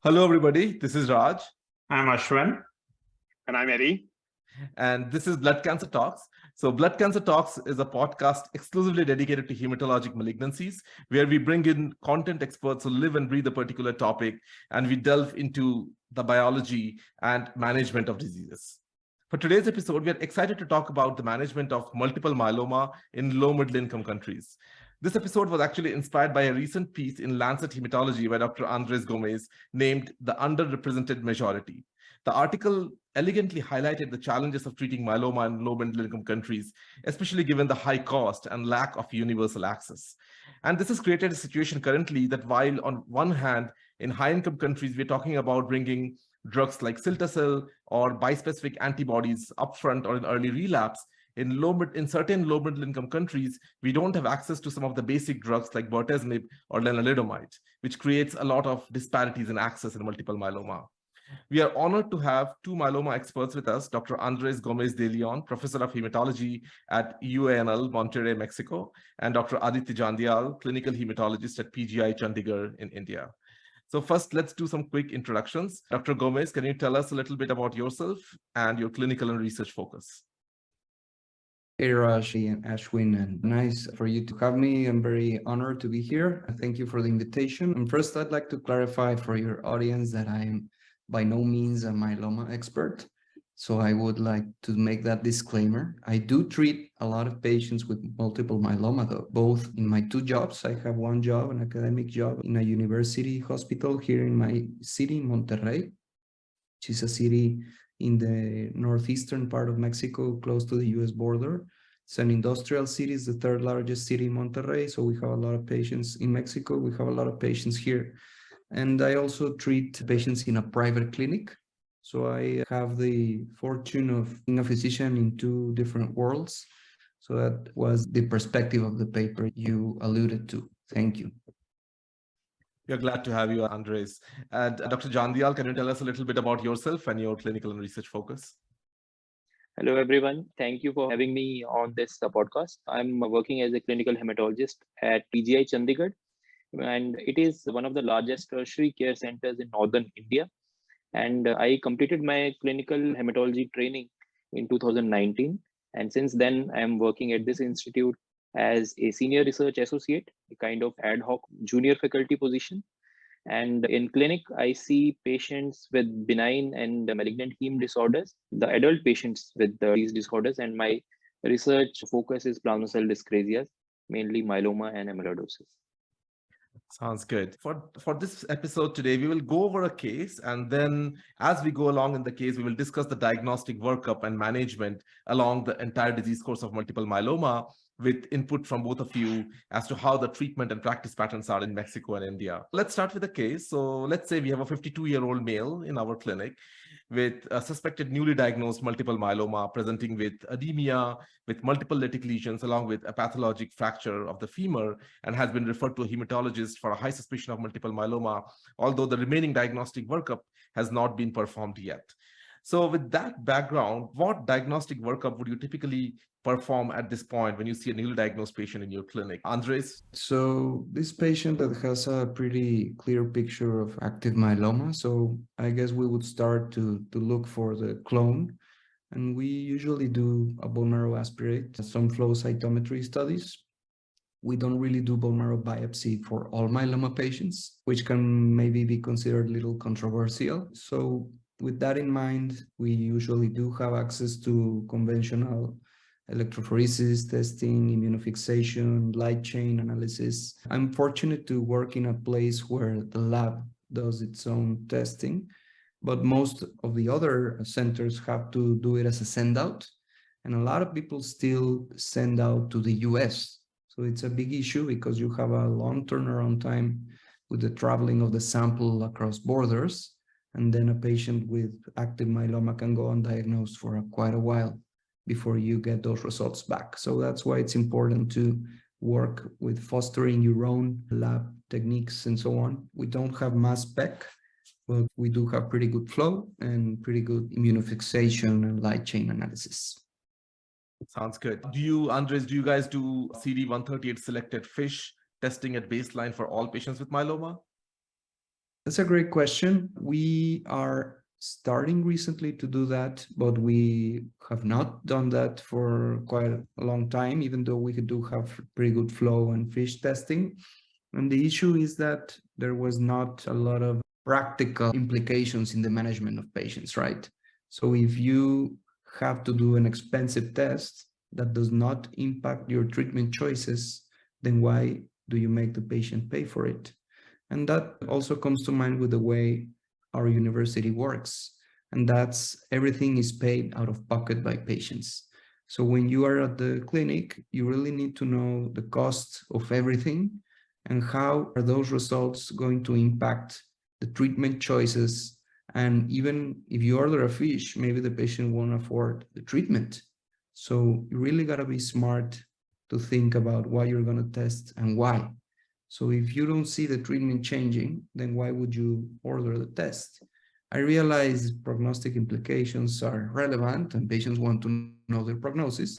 Hello, everybody. This is Raj. I'm Ashwin. And I'm Eddie. And this is Blood Cancer Talks. So, Blood Cancer Talks is a podcast exclusively dedicated to hematologic malignancies, where we bring in content experts who live and breathe a particular topic, and we delve into the biology and management of diseases. For today's episode, we are excited to talk about the management of multiple myeloma in low middle income countries. This episode was actually inspired by a recent piece in Lancet Haematology by Dr. Andrés Gómez named The Underrepresented Majority. The article elegantly highlighted the challenges of treating myeloma in low middle income countries, especially given the high cost and lack of universal access. And this has created a situation currently that while on one hand, in high income countries, we're talking about bringing drugs like cilta-cel or bispecific antibodies upfront or in early relapse, in certain low middle income countries, we don't have access to some of the basic drugs like bortezomib or lenalidomide, which creates a lot of disparities in access in multiple myeloma. We are honored to have two myeloma experts with us, Dr. Andrés Gómez-De León, Professor of Hematology at UANL, Monterrey, Mexico, and Dr. Aditya Jandial, Clinical Hematologist at PGI Chandigarh in India. So first, let's do some quick introductions. Dr. Gómez, can you tell us a little bit about yourself and your clinical and research focus? Hey Raj and Ashwin, and nice for you to have me. I'm very honored to be here. Thank you for the invitation. And first, I'd like to clarify for your audience that I'm by no means a myeloma expert. So I would like to make that disclaimer. I do treat a lot of patients with multiple myeloma, though, both in my two jobs. I have one job, an academic job in a university hospital here in my city, Monterrey, which is a city in the northeastern part of Mexico, close to the US border. It's an industrial city, it's the third largest city in Monterrey. So we have a lot of patients in Mexico. We have a lot of patients here. And I also treat patients in a private clinic. So I have the fortune of being a physician in two different worlds. So that was the perspective of the paper you alluded to. Thank you. We're glad to have you, Andres. And Dr. Jandial, can you tell us a little bit about yourself and your clinical and research focus? Hello, everyone. Thank you for having me on this podcast. I'm working as a clinical hematologist at PGI Chandigarh, and it is one of the largest tertiary care centers in northern India. And I completed my clinical hematology training in 2019. And since then, I am working at this institute as a senior research associate, a kind of ad hoc junior faculty position. And in clinic, I see patients with benign and malignant heme disorders, the adult patients with these disorders, and my research focus is plasma cell dyscrasias, mainly myeloma and amyloidosis. Sounds good. For this episode today, we will go over a case, and then as we go along in the case, we will discuss the diagnostic workup and management along the entire disease course of multiple myeloma, with input from both of you as to how the treatment and practice patterns are in Mexico and India. Let's start with the case. So let's say we have a 52-year-old male in our clinic with a suspected newly diagnosed multiple myeloma, presenting with edema, with multiple lytic lesions, along with a pathologic fracture of the femur, and has been referred to a hematologist for a high suspicion of multiple myeloma, although the remaining diagnostic workup has not been performed yet. So with that background, what diagnostic workup would you typically perform at this point when you see a newly diagnosed patient in your clinic? Andres? So this patient that has a pretty clear picture of active myeloma. So I guess we would start to look for the clone. And we usually do a bone marrow aspirate, some flow cytometry studies. We don't really do bone marrow biopsy for all myeloma patients, which can maybe be considered a little controversial. So with that in mind, we usually do have access to conventional electrophoresis testing, immunofixation, light chain analysis. I'm fortunate to work in a place where the lab does its own testing, but most of the other centers have to do it as a send out. And a lot of people still send out to the US. So it's a big issue because you have a long turnaround time with the traveling of the sample across borders. And then a patient with active myeloma can go undiagnosed for quite a while before you get those results back. So that's why it's important to work with fostering your own lab techniques and so on. We don't have mass spec, but we do have pretty good flow and pretty good immunofixation and light chain analysis. Sounds good. Andres, do you guys do CD138 selected FISH testing at baseline for all patients with myeloma? That's a great question. We are starting recently to do that, but we have not done that for quite a long time, even though we do have pretty good flow and fish testing. And the issue is that there was not a lot of practical implications in the management of patients, right? So if you have to do an expensive test that does not impact your treatment choices, then why do you make the patient pay for it? And that also comes to mind with the way our university works. And that's everything is paid out of pocket by patients. So when you are at the clinic, you really need to know the cost of everything and how are those results going to impact the treatment choices. And even if you order a fish, maybe the patient won't afford the treatment. So you really got to be smart to think about what you're going to test and why. So if you don't see the treatment changing, then why would you order the test? I realize prognostic implications are relevant and patients want to know their prognosis,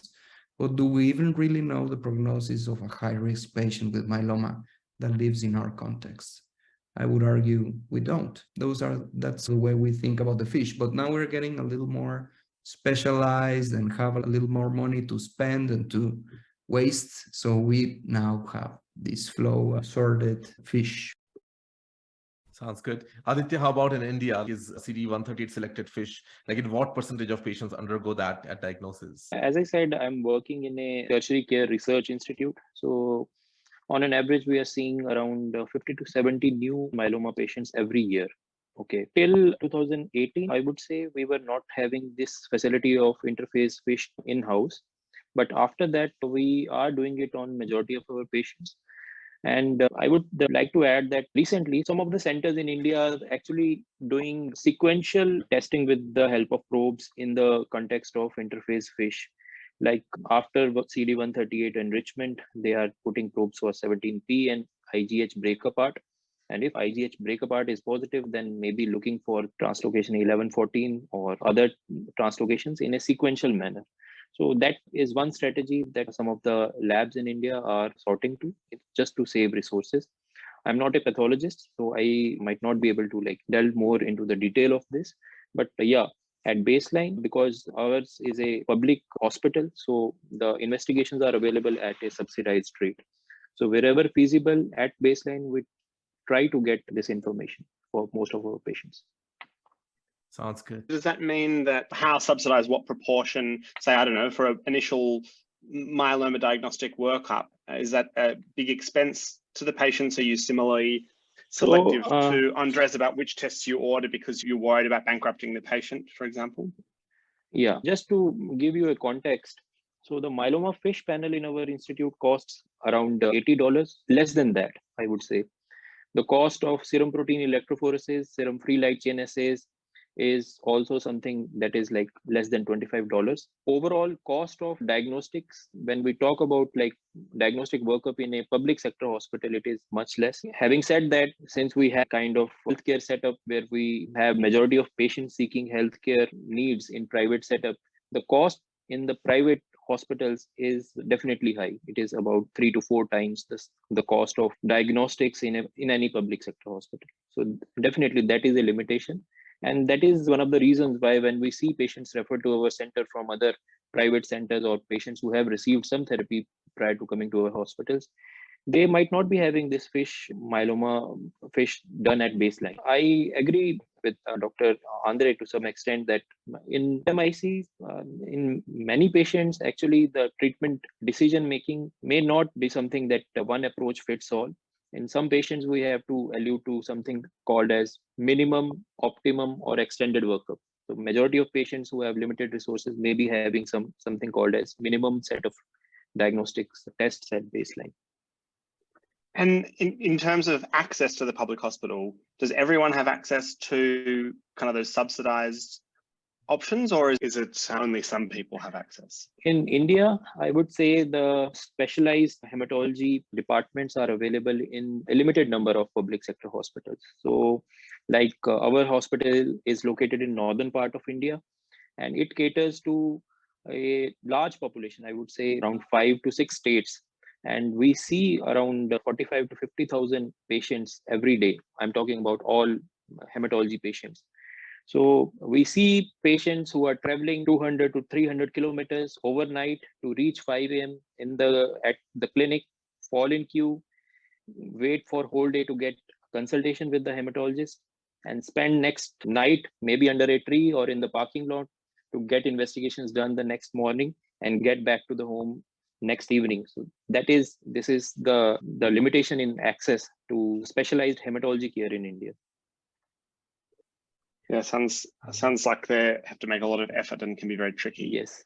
but do we even really know the prognosis of a high-risk patient with myeloma that lives in our context? I would argue we don't. That's the way we think about the fish, but now we're getting a little more specialized and have a little more money to spend and to waste. So we now have this flow sorted fish. Sounds good. Aditya, how about in India? Is CD138 selected fish, like in what percentage of patients undergo that at diagnosis? As I said, I'm working in a tertiary care research institute. So on an average, we are seeing around 50 to 70 new myeloma patients every year. Okay, till 2018, I would say we were not having this facility of interface fish in-house. But after that, we are doing it on majority of our patients. And I would like to add that recently, some of the centers in India are actually doing sequential testing with the help of probes in the context of interface fish. Like after CD138 enrichment, they are putting probes for 17P and IGH break apart. And if IGH break apart is positive, then maybe looking for translocation 1114 or other translocations in a sequential manner. So that is one strategy that some of the labs in India are sorting to, just to save resources. I'm not a pathologist, so I might not be able to like delve more into the detail of this. But yeah, at baseline, because ours is a public hospital, so the investigations are available at a subsidized rate. So wherever feasible at baseline, we try to get this information for most of our patients. Sounds good. Does that mean that how subsidized, what proportion, say, I don't know, for an initial myeloma diagnostic workup, is that a big expense to the patients? Are you similarly selective to Andrés about which tests you order because you're worried about bankrupting the patient, for example? Yeah, just to give you a context. So the myeloma fish panel in our institute costs around $80, less than that, I would say. The cost of serum protein electrophoresis, serum free light chain assays is also something that is like less than $25. Overall cost of diagnostics, when we talk about like diagnostic workup in a public sector hospital, it is much less. Having said that, since we have kind of healthcare setup where we have majority of patients seeking healthcare needs in private setup, the cost in the private hospitals is definitely high. It is about 3 to 4 times the cost of diagnostics in any public sector hospital. So definitely that is a limitation. And that is one of the reasons why when we see patients referred to our center from other private centers or patients who have received some therapy prior to coming to our hospitals, they might not be having this myeloma fish done at baseline. I agree with Dr. Andre to some extent that in LMICs, in many patients, actually the treatment decision making may not be something that one approach fits all. In some patients, we have to allude to something called as minimum, optimum, or extended workup. So majority of patients who have limited resources may be having something called as minimum set of diagnostics tests at baseline. And in terms of access to the public hospital, does everyone have access to kind of those subsidized options, or is it only some people have access? In India, I would say the specialized hematology departments are available in a limited number of public sector hospitals. So like our hospital is located in northern part of India, and it caters to a large population, I would say around 5 to 6 states. And we see around 45 to 50,000 patients every day. I'm talking about all hematology patients. So we see patients who are traveling 200 to 300 kilometers overnight to reach 5 a.m. at the clinic, fall in queue, wait for whole day to get consultation with the hematologist, and spend next night maybe under a tree or in the parking lot to get investigations done the next morning and get back to the home next evening. So this is the limitation in access to specialized hematology care in India. Yeah, sounds like they have to make a lot of effort and can be very tricky. Yes.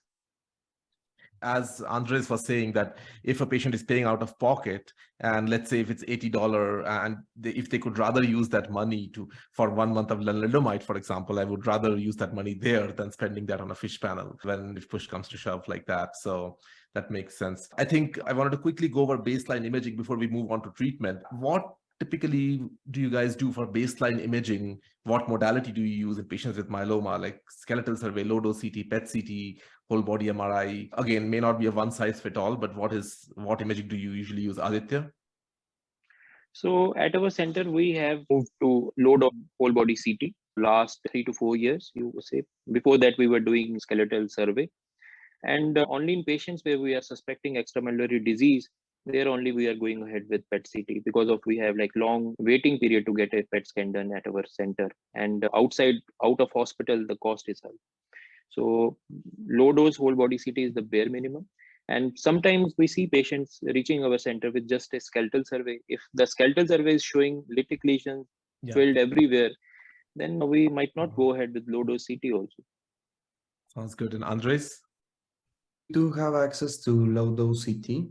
As Andres was saying, that if a patient is paying out of pocket, and let's say if it's $80, and if they could rather use that money for 1 month of lenalidomide, for example, I would rather use that money there than spending that on a fish panel if push comes to shove like that. So that makes sense. I think I wanted to quickly go over baseline imaging before we move on to treatment. What typically do you guys do for baseline imaging? What modality do you use in patients with myeloma, like skeletal survey, low-dose CT, PET CT, whole body MRI? Again, may not be a one size fit all, but what imaging do you usually use, Aditya? So at our center, we have moved to low-dose whole body CT last 3 to 4 years, you would say. Before that, we were doing skeletal survey. And only in patients where we are suspecting extramedullary disease, there only we are going ahead with PET CT because we have like long waiting period to get a PET scan done at our center. And out of hospital, the cost is high. So low dose whole body CT is the bare minimum. And sometimes we see patients reaching our center with just a skeletal survey. If the skeletal survey is showing lytic lesions filled everywhere, then we might not go ahead with low dose CT also. Sounds good. And Andres? We do have access to low dose CT,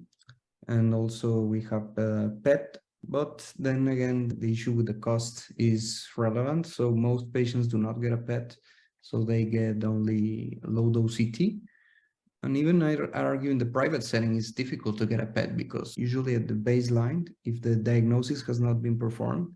and also we have PET, but then again, the issue with the cost is relevant. So most patients do not get a PET, so they get only low dose CT. And even I argue in the private setting, it's difficult to get a PET because usually at the baseline, if the diagnosis has not been performed,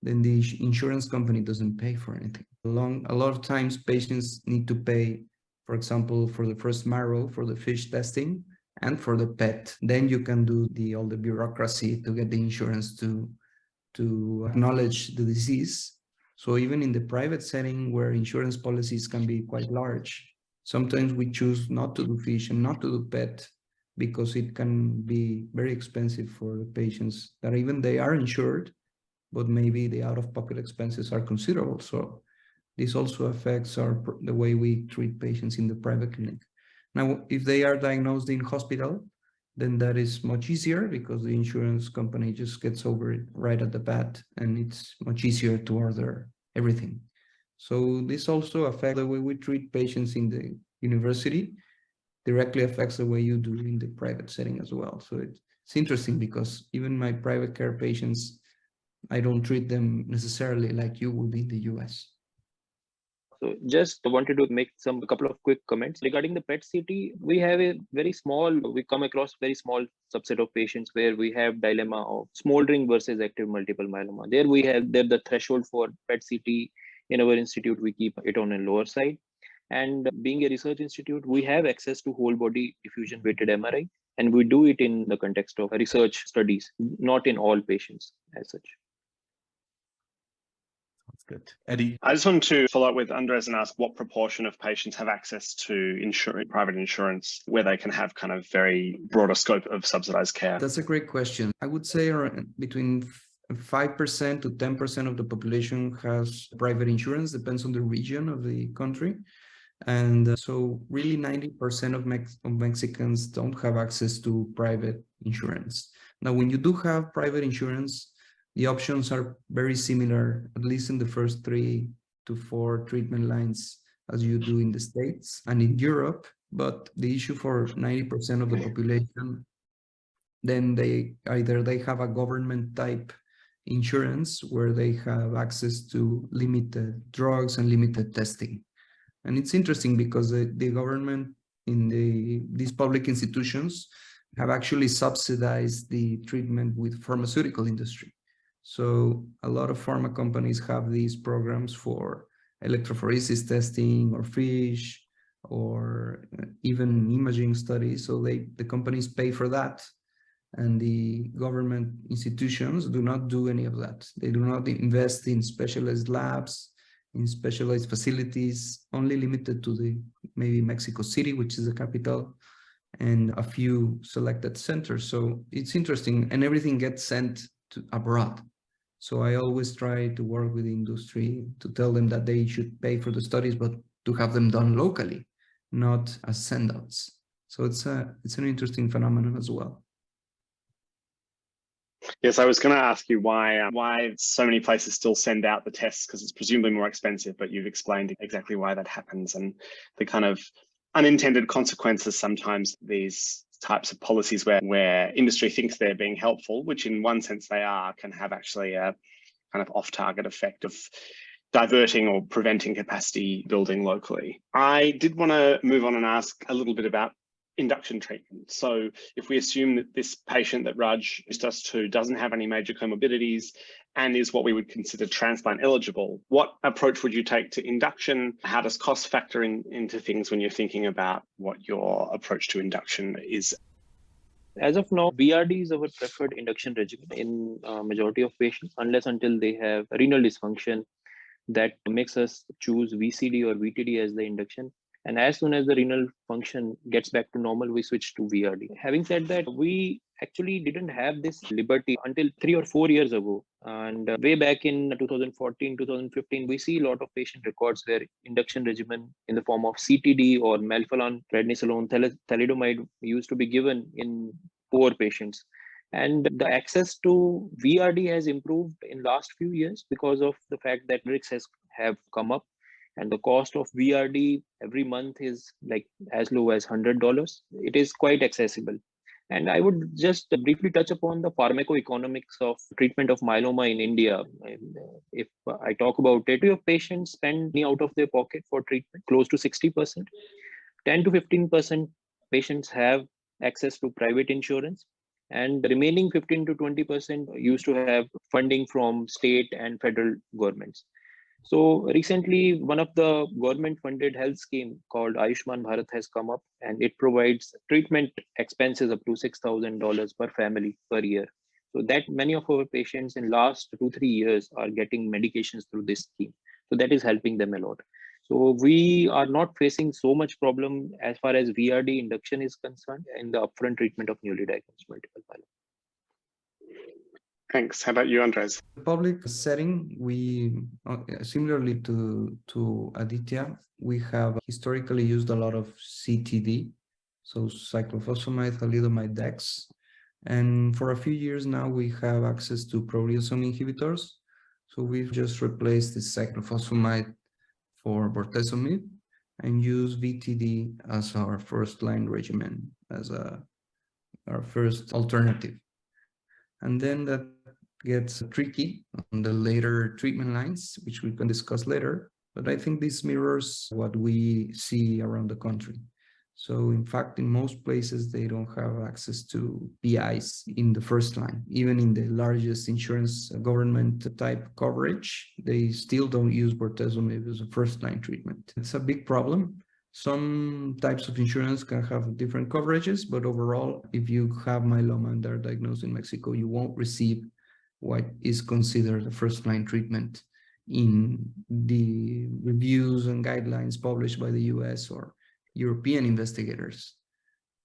then the insurance company doesn't pay for anything. A lot of times patients need to pay, for example, for the first marrow, for the fish testing, and for the PET. Then you can do all the bureaucracy to get the insurance to acknowledge the disease. So even in the private setting where insurance policies can be quite large, sometimes we choose not to do fish and not to do PET because it can be very expensive for the patients that even they are insured, but maybe the out-of-pocket expenses are considerable. So this also affects the way we treat patients in the private clinic. Now, if they are diagnosed in hospital, then that is much easier because the insurance company just gets over it right at the bat, and it's much easier to order everything. So this also affects the way we treat patients in the university, directly affects the way you do in the private setting as well. So it's interesting because even my private care patients, I don't treat them necessarily like you would in the US. So just wanted to make a couple of quick comments regarding the PET CT. We have we come across very small subset of patients where we have dilemma of smoldering versus active multiple myeloma. There the threshold for PET CT in our institute, we keep it on a lower side. And being a research institute, we have access to whole body diffusion weighted MRI, and we do it in the context of research studies, not in all patients as such. That's good. Eddie? I just want to follow up with Andres and ask what proportion of patients have access to private insurance where they can have kind of very broader scope of subsidized care? That's a great question. I would say between 5% to 10% of the population has private insurance, depends on the region of the country. And so really 90% of Mexicans don't have access to private insurance. Now, when you do have private insurance, the options are very similar, at least in the first 3 to 4 treatment lines as you do in the States and in Europe. But the issue for 90% of the population, then they have a government type insurance where they have access to limited drugs and limited testing. And it's interesting because the government in these public institutions have actually subsidized the treatment with pharmaceutical industry. So a lot of pharma companies have these programs for electrophoresis testing or FISH or even imaging studies. So the companies pay for that. And the government institutions do not do any of that. They do not invest in specialized labs, in specialized facilities, only limited to the maybe Mexico City, which is the capital, and a few selected centers. So it's interesting, and everything gets sent to abroad. So I always try to work with the industry to tell them that they should pay for the studies, but to have them done locally, not as sendouts. So it's an interesting phenomenon as well. Yes, I was going to ask you why so many places still send out the tests, because it's presumably more expensive, but you've explained exactly why that happens and the kind of unintended consequences sometimes these types of policies where industry thinks they're being helpful, which in one sense they are, can have actually a kind of off-target effect of diverting or preventing capacity building locally. I did want to move on and ask a little bit about induction treatment. So if we assume that this patient that Raj is us to doesn't have any major comorbidities and is what we would consider transplant eligible, what approach would you take to induction? How does cost factor into things when you're thinking about what your approach to induction is? As of now, VRD is our preferred induction regimen in majority of patients, unless until they have renal dysfunction that makes us choose VCD or VTD as the induction. And as soon as the renal function gets back to normal, we switch to VRD. Having said that, we actually didn't have this liberty until 3 or 4 years ago. And way back in 2014, 2015, we see a lot of patient records where induction regimen in the form of CTD or melphalan, prednisolone, thalidomide used to be given in poor patients. And the access to VRD has improved in last few years because of the fact that risks have come up. And the cost of VRD every month is like as low as $100. It is quite accessible. And I would just briefly touch upon the pharmacoeconomics of treatment of myeloma in India. And if I talk about it, your patients spend money out of their pocket for treatment, close to 60%. 10 to 15% patients have access to private insurance. And the remaining 15 to 20% used to have funding from state and federal governments. So recently, one of the government-funded health scheme called Ayushman Bharat has come up, and it provides treatment expenses up to $6,000 per family per year. So that many of our patients in last 2-3 years are getting medications through this scheme. So that is helping them a lot. So we are not facing so much problem as far as VRD induction is concerned in the upfront treatment of newly diagnosed multiple myeloma. Thanks. How about you, Andrés? In the public setting, we, similarly to Aditya, we have historically used a lot of CTD, so cyclophosphamide, thalidomide, dex. And for a few years now, we have access to proteasome inhibitors. So we've just replaced the cyclophosphamide for bortezomib and use VTD as our first line regimen, as our first alternative. And then that gets tricky on the later treatment lines, which we can discuss later. But I think this mirrors what we see around the country. So in fact, in most places, they don't have access to PIs in the first line. Even in the largest insurance government type coverage, they still don't use bortezomib as a first line treatment. It's a big problem. Some types of insurance can have different coverages, but overall, if you have myeloma and are diagnosed in Mexico, you won't receive what is considered a first-line treatment in the reviews and guidelines published by the US or European investigators.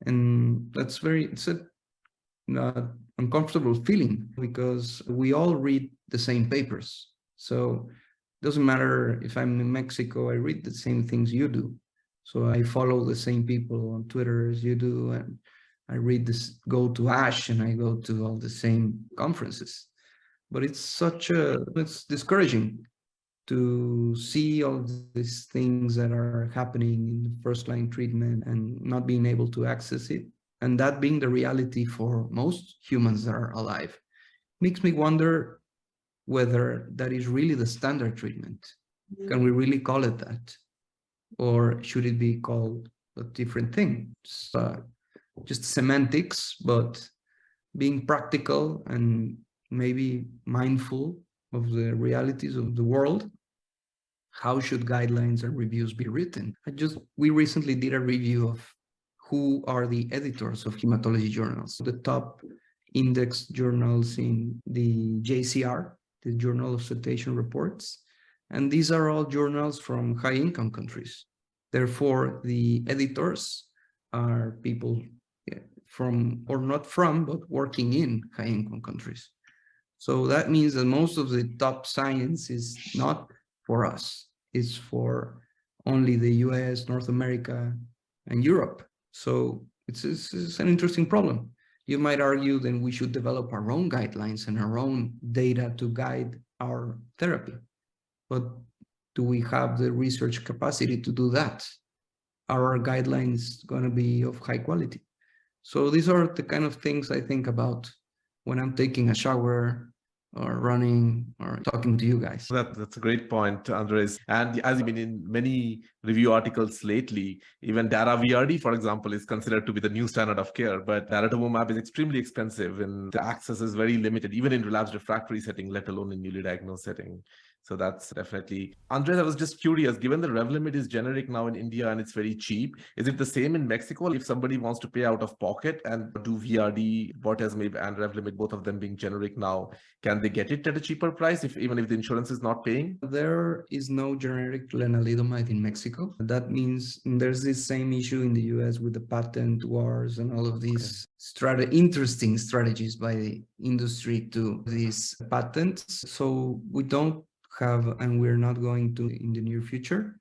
And that's it's an uncomfortable feeling because we all read the same papers. So it doesn't matter if I'm in Mexico, I read the same things you do. So I follow the same people on Twitter as you do, and I read this, go to ASH, and I go to all the same conferences. But it's discouraging to see all these things that are happening in the first line treatment and not being able to access it. And that being the reality for most humans that are alive, makes me wonder whether that is really the standard treatment. Can we really call it that? Or should it be called a different thing? It's, just semantics, but being practical and maybe mindful of the realities of the world. How should guidelines and reviews be written? We recently did a review of who are the editors of hematology journals. The top index journals in the JCR, the Journal of Citation Reports. And these are all journals from high-income countries. Therefore, the editors are people from, or not from, but working in high-income countries. So that means that most of the top science is not for us. It's for only the US, North America, and Europe. So it's an interesting problem. You might argue then we should develop our own guidelines and our own data to guide our therapy. But do we have the research capacity to do that? Are our guidelines going to be of high quality? So these are the kind of things I think about when I'm taking a shower or running or talking to you guys. That's a great point, Andres. And as you've been in many review articles lately, even dara-VRD, for example, is considered to be the new standard of care. But daratumumab is extremely expensive and the access is very limited, even in relapsed refractory setting, let alone in newly diagnosed setting. So that's definitely. Andres, I was just curious, given the Revlimid is generic now in India and it's very cheap, is it the same in Mexico? If somebody wants to pay out of pocket and do VRD, bortezomib and Revlimid, both of them being generic now, can they get it at a cheaper price even if the insurance is not paying? There is no generic lenalidomide in Mexico. That means there's this same issue in the US with the patent wars and all of these interesting strategies by the industry to these patents. So we don't have, and we're not going to in the near future.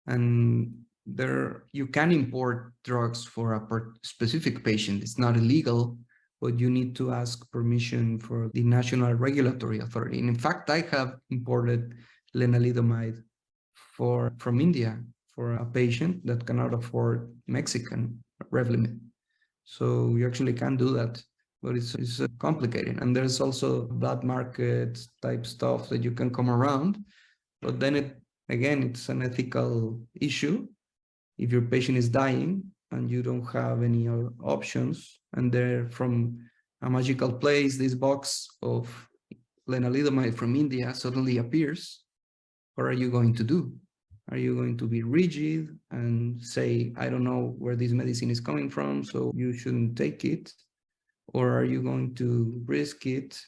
And there, you can import drugs for a specific patient. It's not illegal, but you need to ask permission for the National Regulatory Authority. And in fact, I have imported lenalidomide from India for a patient that cannot afford Mexican Revlimid. So you actually can do that, but it's complicated. And there's also black market type stuff that you can come around, but then it's an ethical issue. If your patient is dying and you don't have any other options, and there from a magical place, this box of lenalidomide from India suddenly appears, what are you going to do? Are you going to be rigid and say, I don't know where this medicine is coming from, so you shouldn't take it? Or are you going to risk it,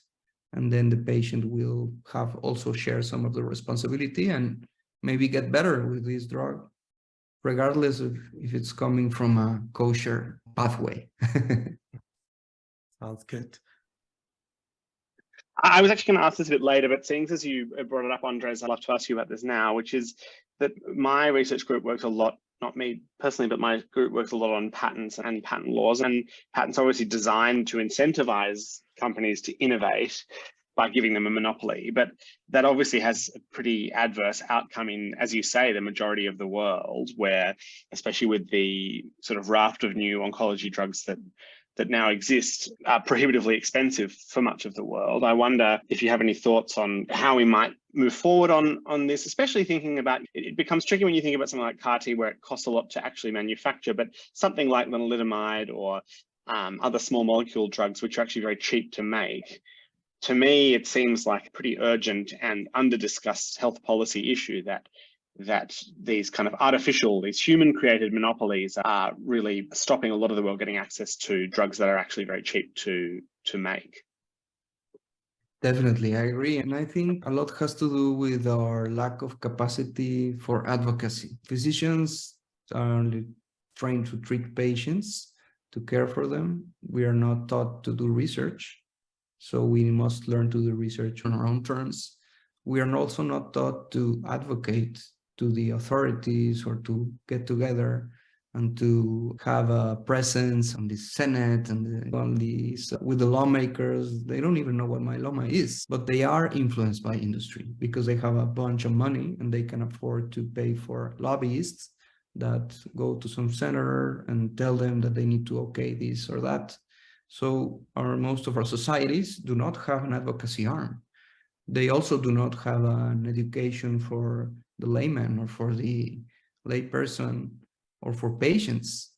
and then the patient will have also share some of the responsibility and maybe get better with this drug, regardless of if it's coming from a kosher pathway? Sounds good. I was actually going to ask this a bit later, but seeing as you brought it up, Andres, I'd love to ask you about this now, which is that my research group works a lot, not me personally, but my group works a lot on patents and patent laws, and patents are obviously designed to incentivize companies to innovate by giving them a monopoly. But that obviously has a pretty adverse outcome in, as you say, the majority of the world, where, especially with the sort of raft of new oncology drugs that now exist, are prohibitively expensive for much of the world. I wonder if you have any thoughts on how we might move forward on this, especially thinking about, it becomes tricky when you think about something like CAR-T, where it costs a lot to actually manufacture, but something like lenalidomide or other small molecule drugs, which are actually very cheap to make. To me, it seems like a pretty urgent and under-discussed health policy issue that these kind of artificial, these human-created monopolies are really stopping a lot of the world getting access to drugs that are actually very cheap to make. Definitely, I agree. And I think a lot has to do with our lack of capacity for advocacy. Physicians are only trained to treat patients, to care for them. We are not taught to do research. So we must learn to do research on our own terms. We are also not taught to advocate to the authorities or to get together and to have a presence on the Senate and on these with the lawmakers. They don't even know what myeloma is, but they are influenced by industry because they have a bunch of money and they can afford to pay for lobbyists that go to some senator and tell them that they need to okay this or that. So most of our societies do not have an advocacy arm. They also do not have an education for the layman or for the layperson or for patients.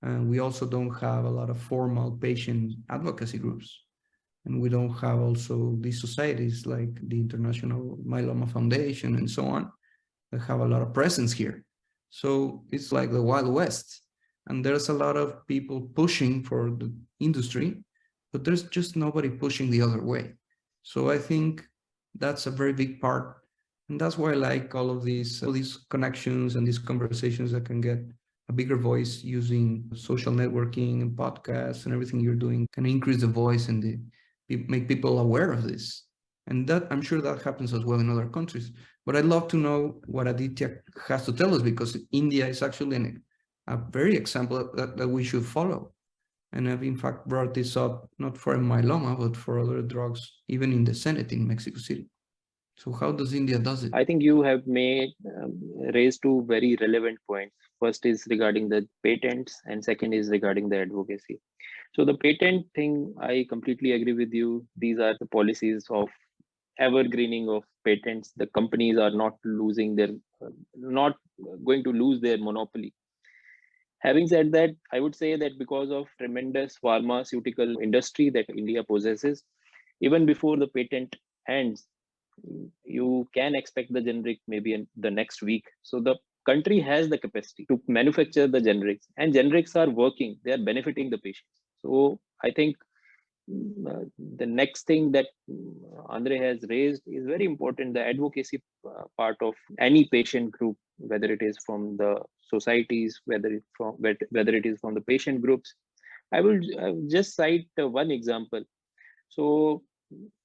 And we also don't have a lot of formal patient advocacy groups. And we don't have also these societies like the International Myeloma Foundation and so on that have a lot of presence here. So it's like the Wild West. And there's a lot of people pushing for the industry but there's just nobody pushing the other way. So I think that's a very big part. And that's why I like all these connections and these conversations that can get a bigger voice using social networking and podcasts and everything you're doing can increase the voice and make people aware of this. And that, I'm sure that happens as well in other countries. But I'd love to know what Aditya has to tell us, because India is actually a very example that we should follow. And I've in fact brought this up, not for myeloma, but for other drugs, even in the Senate in Mexico City. So how does India does it? I think you have raised two very relevant points. First is regarding the patents, and second is regarding the advocacy. So the patent thing, I completely agree with you. These are the policies of evergreening of patents. The companies are not going to lose their monopoly. Having said that, I would say that because of tremendous pharmaceutical industry that India possesses, even before the patent ends, you can expect the generic maybe in the next week. So the country has the capacity to manufacture the generics, and generics are working, they are benefiting the patients. So I think the next thing that Andre has raised is very important, the advocacy part of any patient group, whether it is from the societies, whether it is from the patient groups. I will just cite one example. So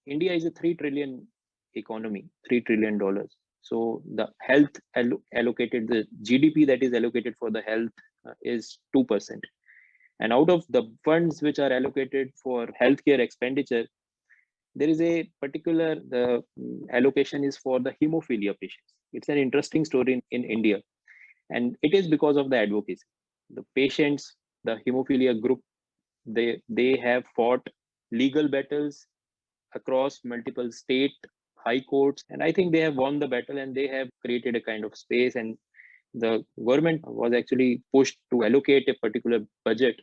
India is a 3 trillion economy, $3 trillion. So the health allocated, the GDP that is allocated for the health is 2%. And out of the funds which are allocated for healthcare expenditure, there is a particular, the allocation is for the hemophilia patients. It's an interesting story in India. And it is because of the advocacy. The patients, the hemophilia group, they have fought legal battles across multiple state high courts, and I think they have won the battle, and they have created a kind of space, and the government was actually pushed to allocate a particular budget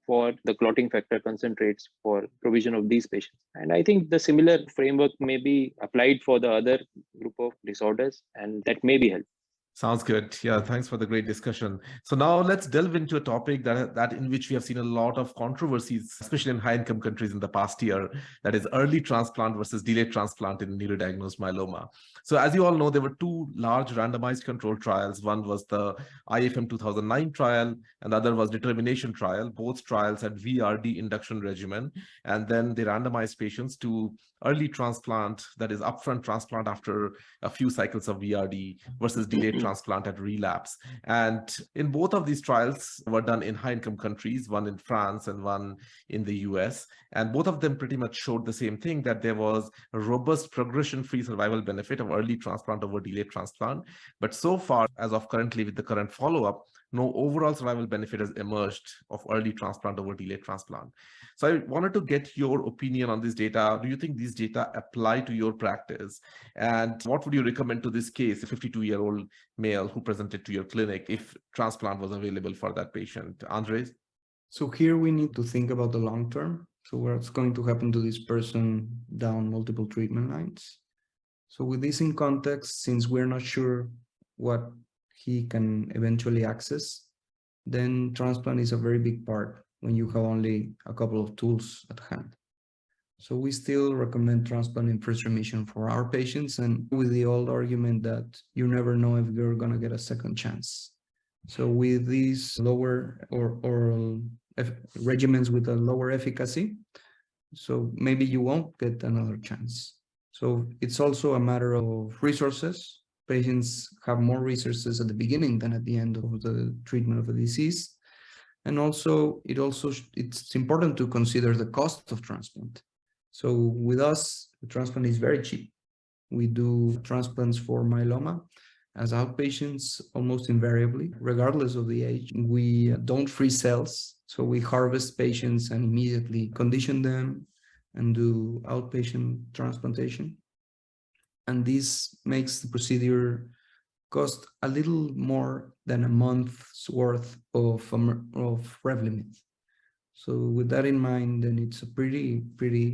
for the clotting factor concentrates for provision of these patients. And I think the similar framework may be applied for the other group of disorders, and that may be helpful. Sounds good. Yeah, thanks for the great discussion. So now let's delve into a topic that in which we have seen a lot of controversies, especially in high-income countries in the past year, that is early transplant versus delayed transplant in newly diagnosed myeloma. So as you all know, there were two large randomized controlled trials. One was the IFM 2009 trial, and the other was determination trial. Both trials had VRD induction regimen, and then they randomized patients to early transplant, that is upfront transplant after a few cycles of VRD, versus delayed transplant at relapse. And in both of these trials were done in high-income countries, one in France and one in the US. And both of them pretty much showed the same thing, that there was a robust progression-free survival benefit of early transplant over delayed transplant. But so far, as of currently with the current follow-up, no overall survival benefit has emerged of early transplant over delayed transplant. So I wanted to get your opinion on this data. Do you think these data apply to your practice? And what would you recommend to this case, a 52-year-old male who presented to your clinic, if transplant was available for that patient? Andres? So here we need to think about the long term. So what's going to happen to this person down multiple treatment lines? So with this in context, since we're not sure what he can eventually access, then transplant is a very big part when you have only a couple of tools at hand. So we still recommend transplant in first remission for our patients, and with the old argument that you never know if you're going to get a second chance. So with these lower oral regimens with a lower efficacy, so maybe you won't get another chance. So it's also a matter of resources. Patients have more resources at the beginning than at the end of the treatment of a disease. And also, it's important to consider the cost of transplant. So with us, the transplant is very cheap. We do transplants for myeloma as outpatients almost invariably, regardless of the age. We don't freeze cells, so we harvest patients and immediately condition them and do outpatient transplantation. And this makes the procedure cost a little more than a month's worth of Revlimid. So with that in mind, then it's a pretty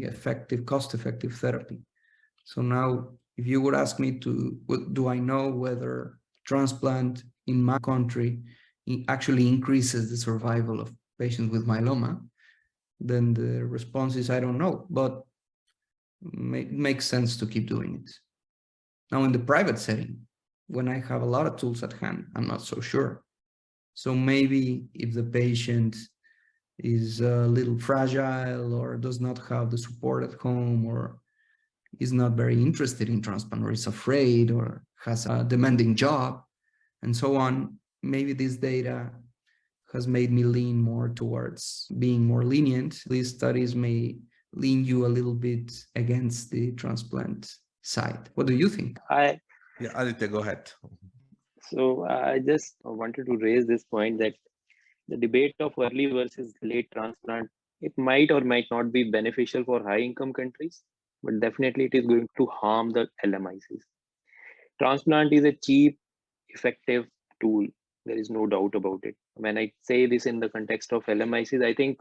effective, cost-effective therapy. So now, if you would ask me do I know whether transplant in my country actually increases the survival of patients with myeloma? then the response is, I don't know, but makes sense to keep doing it. Now, in the private setting, when I have a lot of tools at hand, I'm not so sure. So maybe if the patient is a little fragile or does not have the support at home or is not very interested in transplant or is afraid or has a demanding job and so on, maybe this data has made me lean more towards being more lenient. These studies may lean you a little bit against the transplant side. What do you think? Yeah, Aditya, go ahead. So I just wanted to raise this point that the debate of early versus late transplant, it might or might not be beneficial for high income countries, but definitely it is going to harm the LMICs. Transplant is a cheap, effective tool. There is no doubt about it. When I say this in the context of LMICs, I think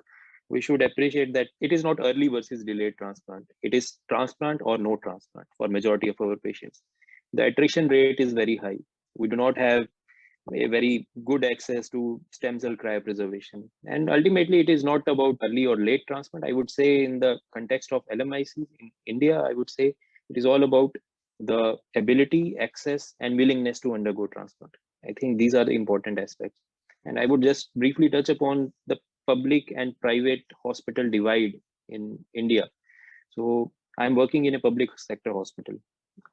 we should appreciate that it is not early versus delayed transplant. It is transplant or no transplant for majority of our patients. The attrition rate is very high. We do not have a very good access to stem cell cryopreservation. And ultimately, it is not about early or late transplant. I would say in the context of LMICs in India, I would say it is all about the ability, access, and willingness to undergo transplant. I think these are the important aspects. And I would just briefly touch upon the public and private hospital divide in India. So I'm working in a public sector hospital.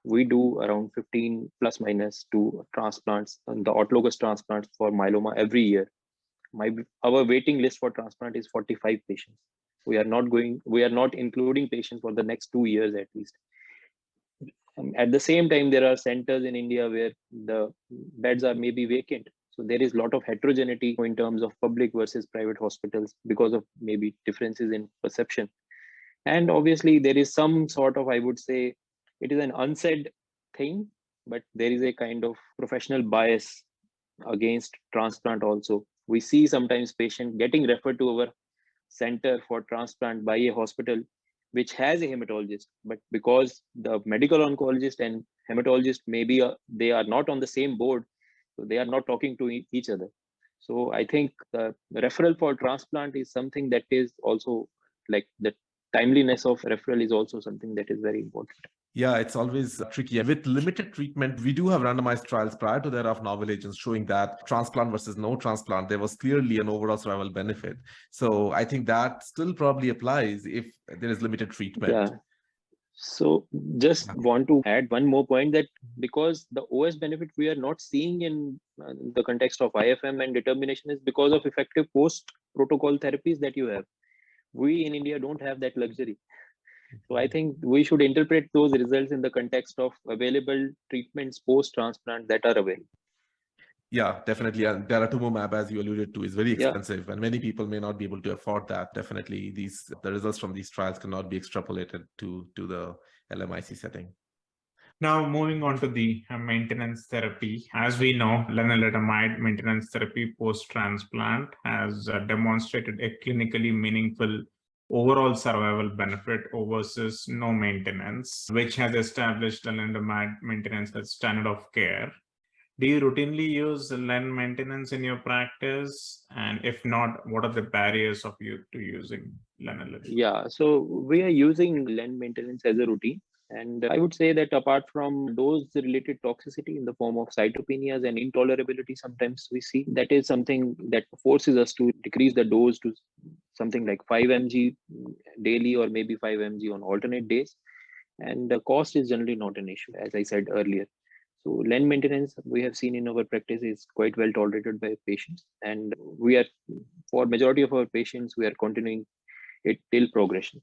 We do around 15 plus minus 2 transplants and the autologous transplants for myeloma every year. Our waiting list for transplant is 45 patients. We are not including patients for the next 2 years at least. At the same time, there are centers in India where the beds are maybe vacant. So there is a lot of heterogeneity in terms of public versus private hospitals because of maybe differences in perception. And obviously there is some sort of, I would say, it is an unsaid thing, but there is a kind of professional bias against transplant also. We see sometimes patient getting referred to our center for transplant by a hospital which has a hematologist, but because the medical oncologist and hematologist maybe they are not on the same board, so they are not talking to each other. So I think the referral for transplant is something that is also like the timeliness of referral is also something that is very important. Yeah, it's always tricky. With limited treatment, we do have randomized trials prior to that of novel agents showing that transplant versus no transplant, there was clearly an overall survival benefit. So I think that still probably applies if there is limited treatment. Yeah. So just want to add one more point that because the OS benefit we are not seeing in the context of IFM and determination is because of effective post-protocol therapies that you have. We in India don't have that luxury. So I think we should interpret those results in the context of available treatments post-transplant that are available. Yeah, definitely. And daratumumab, as you alluded to, is very expensive, and many people may not be able to afford that. Definitely, the results from these trials cannot be extrapolated to the LMIC setting. Now, moving on to the maintenance therapy. As we know, lenalidomide maintenance therapy post-transplant has demonstrated a clinically meaningful overall survival benefit versus no maintenance, which has established lenalidomide maintenance as standard of care. Do you routinely use len maintenance in your practice? And if not, what are the barriers of you to using lenalidomide? Yeah, so we are using len maintenance as a routine. And I would say that apart from dose-related toxicity in the form of cytopenias and intolerability, sometimes we see that is something that forces us to decrease the dose to something like 5 mg daily or maybe 5 mg on alternate days. And the cost is generally not an issue, as I said earlier. So len maintenance we have seen in our practice is quite well tolerated by patients. And we are, for majority of our patients, we are continuing it till progression.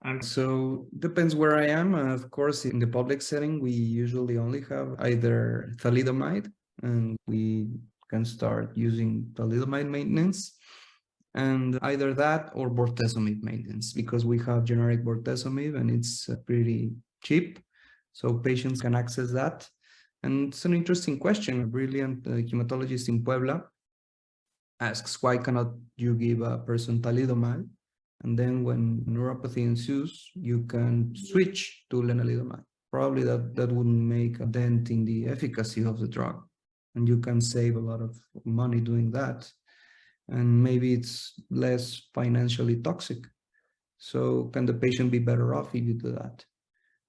And so depends where I am. Of course, in the public setting, we usually only have either thalidomide, and we can start using thalidomide maintenance, and either that or bortezomib maintenance, because we have generic bortezomib and it's pretty cheap, so patients can access that. And it's an interesting question. A brilliant hematologist in Puebla asks, why cannot you give a person thalidomide? And then when neuropathy ensues, you can switch to lenalidomide. Probably that wouldn't make a dent in the efficacy of the drug. And you can save a lot of money doing that. and maybe it's less financially toxic. So can the patient be better off if you do that?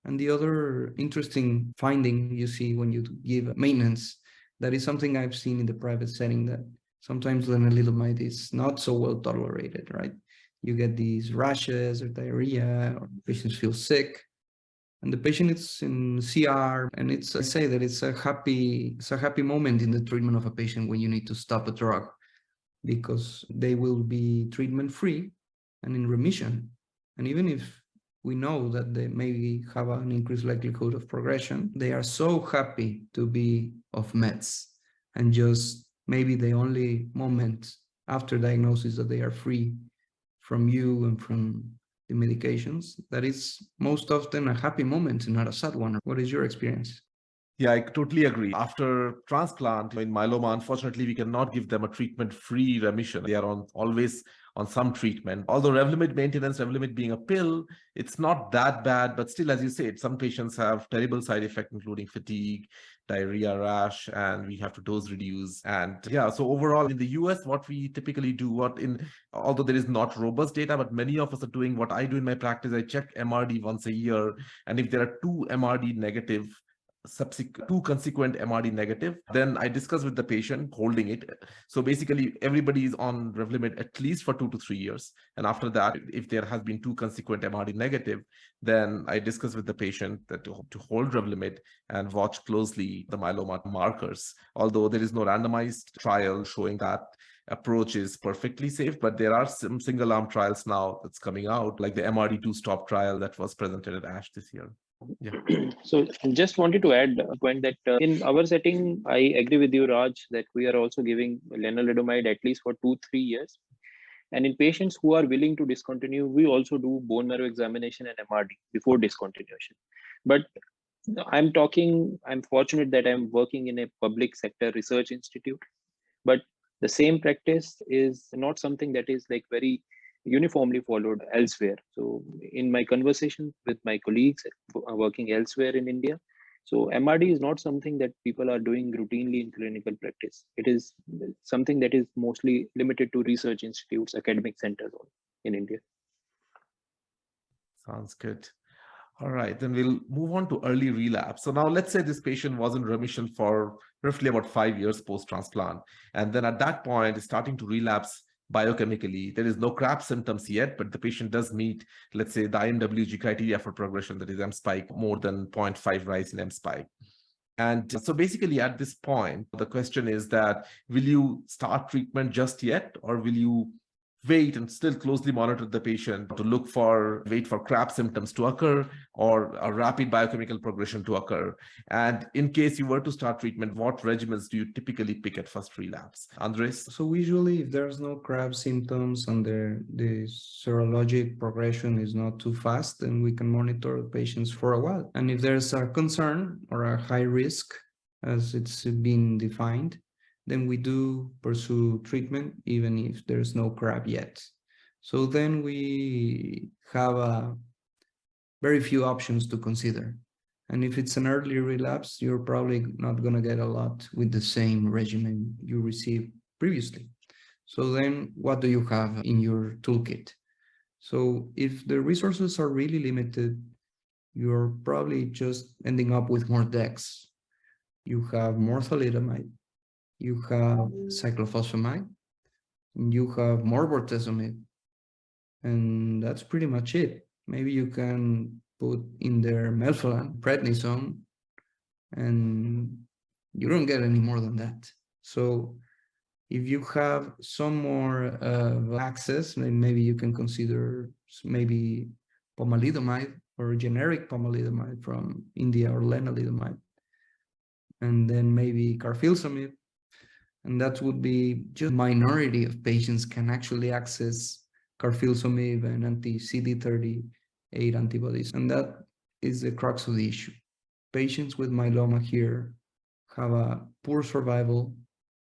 And the other interesting finding you see when you give maintenance, that is something I've seen in the private setting, that sometimes lenalidomide is not so well tolerated, right? You get these rashes or diarrhea, or patients feel sick, and the patient is in CR, and I say that it's a happy moment in the treatment of a patient when you need to stop a drug, because they will be treatment free and in remission. And even if we know that they maybe have an increased likelihood of progression, they are so happy to be off meds, and just maybe the only moment after diagnosis that they are free from you and from the medications, that is most often a happy moment and not a sad one. What is your experience? Yeah, I totally agree. After transplant in myeloma, unfortunately, we cannot give them a treatment-free remission. They are always on some treatment. Although Revlimid maintenance, Revlimid being a pill, it's not that bad, but still, as you said, some patients have terrible side effects, including fatigue, diarrhea, rash, and we have to dose reduce. And yeah, so overall in the US, what we typically do, although there is not robust data, but many of us are doing what I do in my practice. I check MRD once a year, and if there are two MRD negative, two consequent MRD negative, then I discuss with the patient holding it. So basically everybody is on Revlimid at least for 2 to 3 years. And after that, if there has been two consequent MRD negative, then I discuss with the patient that to hold Revlimid and watch closely the myeloma markers. Although there is no randomized trial showing that approach is perfectly safe, but there are some single arm trials now that's coming out, like the MRD2 stop trial that was presented at ASH this year. Yeah. So just wanted to add a point that in our setting, I agree with you, Raj, that we are also giving lenalidomide at least for 2-3 years. And in patients who are willing to discontinue, we also do bone marrow examination and MRD before discontinuation. But I'm fortunate that I'm working in a public sector research institute, but the same practice is not something that is like very uniformly followed elsewhere. So in my conversation with my colleagues working elsewhere in India, so MRD is not something that people are doing routinely in clinical practice. It is something that is mostly limited to research institutes, academic centers in India. Sounds good. All right, then we'll move on to early relapse. So now let's say this patient was in remission for roughly about 5 years post-transplant. And then at that point, is starting to relapse biochemically. There is no CRAB symptoms yet, but the patient does meet, let's say, the IMWG criteria for progression, that is M-spike, more than 0.5 rise in M-spike. And so basically at this point, the question is that, will you start treatment just yet, or will you wait and still closely monitor the patient to wait for CRAB symptoms to occur or a rapid biochemical progression to occur? And in case you were to start treatment, what regimens do you typically pick at first relapse? Andres? So usually if there's no CRAB symptoms and the serologic progression is not too fast, then we can monitor the patients for a while. And if there's a concern or a high risk, as it's been defined, then we do pursue treatment even if there's no CRAB yet. So then we have very few options to consider. And if it's an early relapse, you're probably not going to get a lot with the same regimen you received previously. So then what do you have in your toolkit? So if the resources are really limited, you're probably just ending up with more DEX. You have more thalidomide, you have cyclophosphamide, you have more bortezomib, and that's pretty much it. Maybe you can put in there melphalan, prednisone, and you don't get any more than that. So if you have some more access, maybe you can consider maybe pomalidomide or generic pomalidomide from India, or lenalidomide, and then maybe carfilzomib. And that would be just a minority of patients can actually access carfilzomib and anti-CD38 antibodies. And that is the crux of the issue. Patients with myeloma here have a poor survival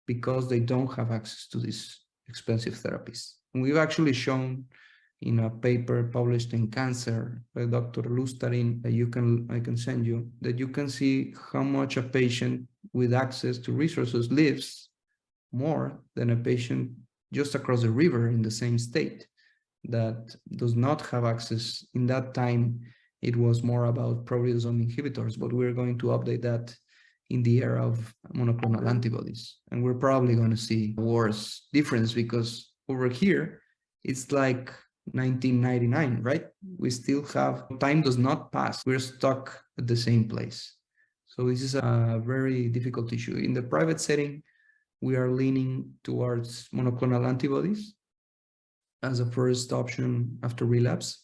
because they don't have access to these expensive therapies. And we've actually shown in a paper published in Cancer by Dr. Lustarin that I can send you, that you can see how much a patient with access to resources lives more than a patient just across the river in the same state that does not have access. In that time, it was more about proteasome inhibitors, but we're going to update that in the era of monoclonal antibodies. And we're probably going to see a worse difference because over here, it's like 1999, right? We still have, time does not pass. We're stuck at the same place. So this is a very difficult issue. In the private setting, we are leaning towards monoclonal antibodies as a first option after relapse,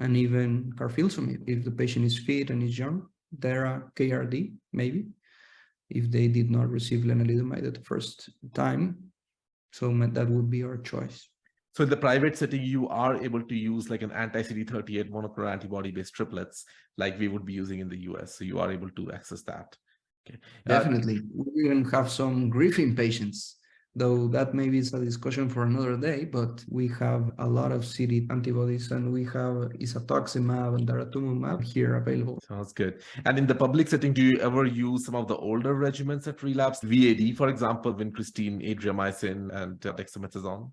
and even carfilzomib if the patient is fit and is young, DARA, KRD, maybe, if they did not receive lenalidomide at the first time. So that would be our choice. So in the private setting, you are able to use like an anti-CD38 monoclonal antibody-based triplets like we would be using in the US. So you are able to access that. Okay. Definitely. We even have some Griffin patients, though that maybe is a discussion for another day, but we have a lot of CD antibodies and we have isatuximab and daratumumab here available. Sounds good. And in the public setting, do you ever use some of the older regimens at relapse? VAD, for example, vincristine, adriamycin, and dexamethasone?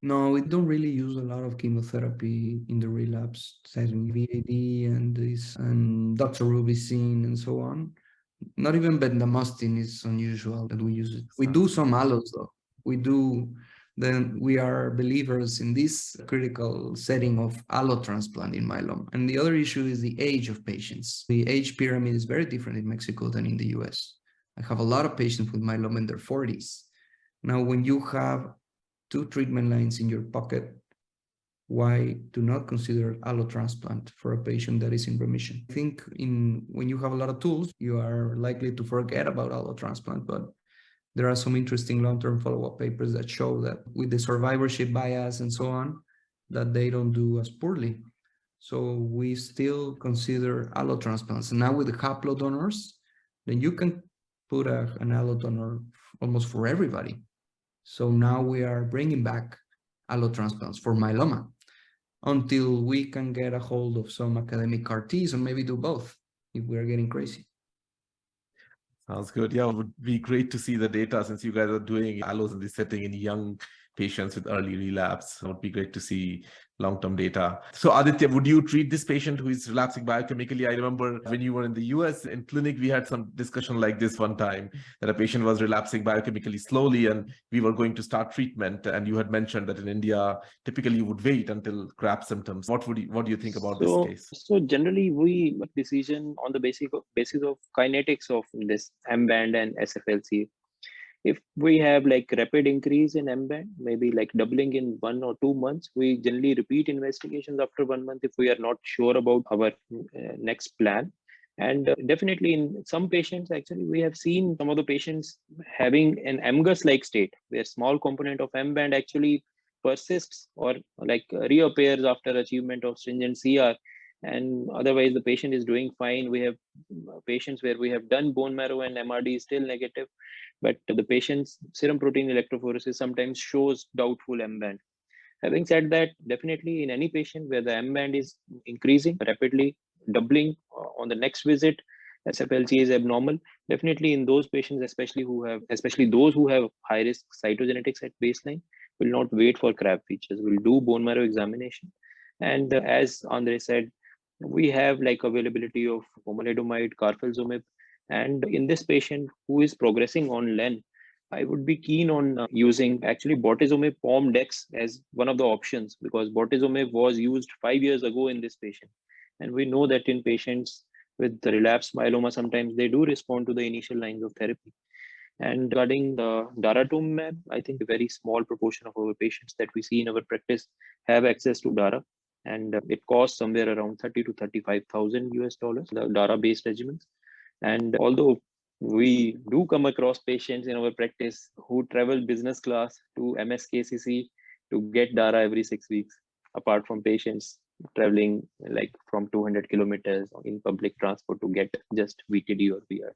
No, we don't really use a lot of chemotherapy in the relapse setting, VAD and this and doxorubicin and so on. Not even bendamustine is unusual that we use it. We do some allos though. Then we are believers in this critical setting of allotransplant in myeloma. And the other issue is the age of patients. The age pyramid is very different in Mexico than in the US. I have a lot of patients with myeloma in their 40s. Now, when you have 2 treatment lines in your pocket, why do not consider allotransplant for a patient that is in remission? I think when you have a lot of tools, you are likely to forget about allotransplant, but there are some interesting long-term follow-up papers that show that with the survivorship bias and so on, that they don't do as poorly. So we still consider allotransplants. And now with the haplodonors, then you can put an allodonor almost for everybody. So now we are bringing back allotransplants for myeloma until we can get a hold of some academic CAR-Ts or maybe do both if we're getting crazy. Sounds good. Yeah, it would be great to see the data since you guys are doing allos in this setting in young patients with early relapse. It would be great to see long-term data. So Aditya, would you treat this patient who is relapsing biochemically? I remember when you were in the US in clinic, we had some discussion like this one time that a patient was relapsing biochemically slowly and we were going to start treatment. And you had mentioned that in India, typically you would wait until CRAP symptoms. What do you think about this case? So generally we make decision on the basis of kinetics of this M-band and SFLC. If we have like rapid increase in M-band, maybe like doubling in 1 or 2 months, we generally repeat investigations after 1 month if we are not sure about our next plan. And definitely in some patients, actually, we have seen some of the patients having an MGUS-like state where small component of M-band actually persists or like reappears after achievement of stringent CR. And otherwise the patient is doing fine. We have patients where we have done bone marrow and MRD is still negative, but the patient's serum protein electrophoresis sometimes shows doubtful M-band. Having said that, definitely in any patient where the M-band is increasing rapidly, doubling on the next visit, SFLC is abnormal. Definitely in those patients, especially those who have high risk cytogenetics at baseline, will not wait for CRAB features. We'll do bone marrow examination. And as Andrés said, we have like availability of pomalidomide, carfilzomib, and in this patient who is progressing on LEN, I would be keen on using actually bortezomib pom-dex as one of the options because bortezomib was used 5 years ago in this patient. And we know that in patients with the relapsed myeloma, sometimes they do respond to the initial lines of therapy. And regarding the daratumumab, I think a very small proportion of our patients that we see in our practice have access to DARA. And it costs somewhere around 30 to 35,000 US dollars, the DARA-based regimens. And although we do come across patients in our practice who travel business class to MSKCC to get DARA every 6 weeks, apart from patients traveling like from 200 kilometers in public transport to get just VTD or VR.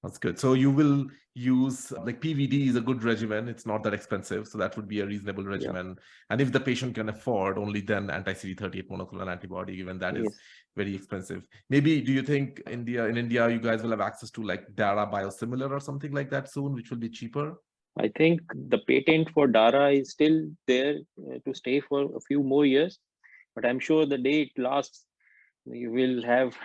That's good. So you will use like PVD is a good regimen. It's not that expensive. So that would be a reasonable regimen. Yeah. And if the patient can afford, only then anti-CD38 monoclonal antibody, given that is very expensive. Maybe do you think in India, you guys will have access to like DARA biosimilar or something like that soon, which will be cheaper? I think the patent for DARA is still there to stay for a few more years, but I'm sure the day it lasts, you will have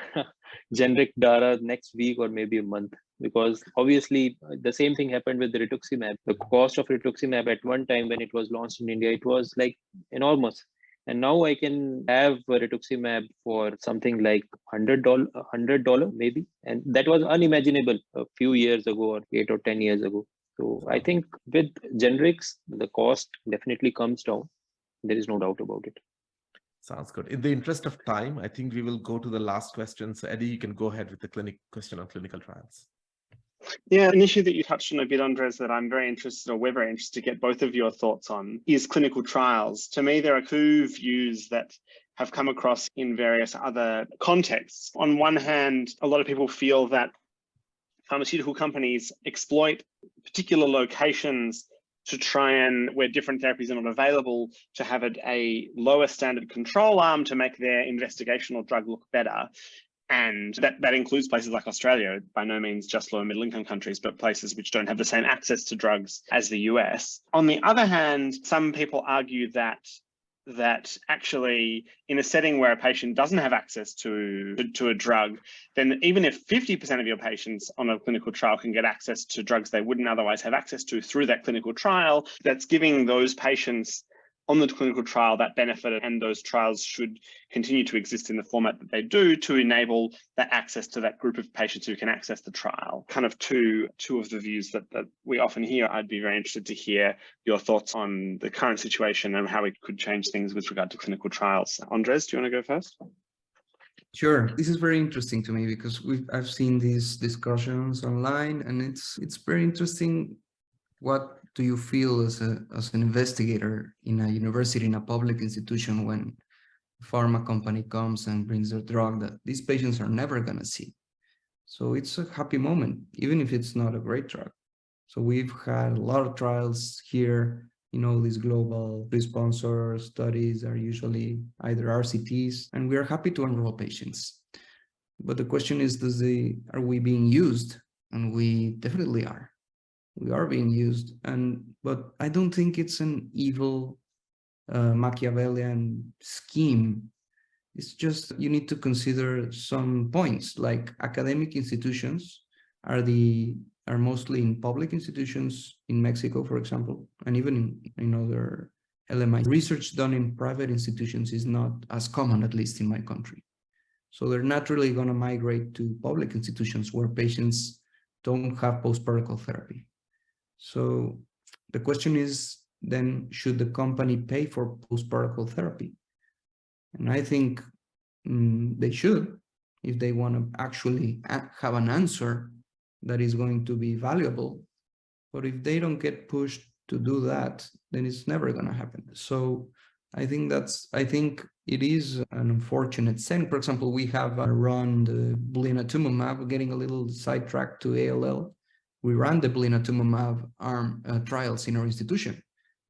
generic DARA next week or maybe a month, because obviously the same thing happened with the rituximab. The cost of rituximab at one time when it was launched in India, it was like enormous. And now I can have rituximab for something like $100 maybe. And that was unimaginable a few years ago or 8 or 10 years ago. So I think with generics, the cost definitely comes down. There is no doubt about it. Sounds good. In the interest of time, I think we will go to the last question. So Eddie, you can go ahead with the question on clinical trials. Yeah, an issue that you touched on a bit, Andres, that I'm very interested, or we're very interested to get both of your thoughts on, is clinical trials. To me, there are two views that have come across in various other contexts. On one hand, a lot of people feel that pharmaceutical companies exploit particular locations to try and, where different therapies are not available, to have a lower standard control arm to make their investigational drug look better. And that includes places like Australia, by no means just low and middle income countries, but places which don't have the same access to drugs as the US. On the other hand, some people argue that actually in a setting where a patient doesn't have access to a drug, then even if 50% of your patients on a clinical trial can get access to drugs they wouldn't otherwise have access to through that clinical trial, that's giving those patients on the clinical trial that benefit, and those trials should continue to exist in the format that they do to enable that access to that group of patients who can access the trial. Kind of two of the views that we often hear. I'd be very interested to hear your thoughts on the current situation and how it could change things with regard to clinical trials. Andres, do you want to go first? Sure. This is very interesting to me because I've seen these discussions online, and it's very interesting. What do you feel as an investigator in a university, in a public institution, when a pharma company comes and brings their drug that these patients are never going to see? So it's a happy moment, even if it's not a great drug. So we've had a lot of trials here. You know, these global sponsor studies are usually either RCTs, and we are happy to enroll patients. But the question is, are we being used? And we definitely are. We are being used, but I don't think it's an evil Machiavellian scheme. It's just you need to consider some points, like academic institutions are mostly in public institutions in Mexico, for example, and even in other LMICs. Research done in private institutions is not as common, at least in my country. So they're naturally going to migrate to public institutions where patients don't have post-protocol therapy. So the question is then, should the company pay for post-protocol therapy? And I think they should, if they want to actually have an answer that is going to be valuable. But if they don't get pushed to do that, then it's never going to happen. So I think it is an unfortunate thing. For example, we have run the blinatumomab, getting a little sidetracked to ALL. We ran the blinatumomab arm trials in our institution.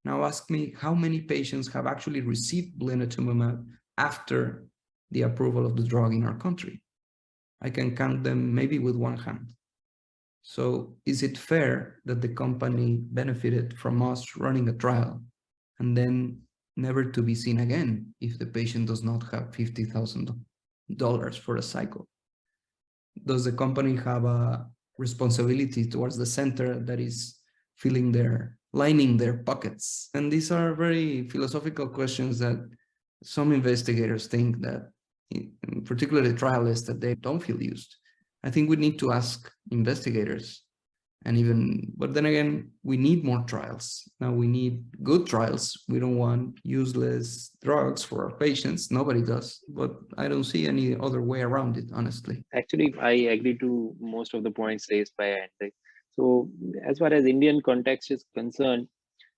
Now ask me how many patients have actually received blinatumomab after the approval of the drug in our country. I can count them maybe with one hand. So is it fair that the company benefited from us running a trial and then never to be seen again if the patient does not have $50,000 for a cycle? Does the company have a responsibility towards the center that is lining their pockets? And these are very philosophical questions that some investigators think that, particularly trialists, that they don't feel used. I think we need to ask investigators, but then again, we need more trials. Now we need good trials. We don't want useless drugs for our patients. Nobody does, but I don't see any other way around it, honestly. Actually, I agree to most of the points raised by Andrés. So as far as Indian context is concerned,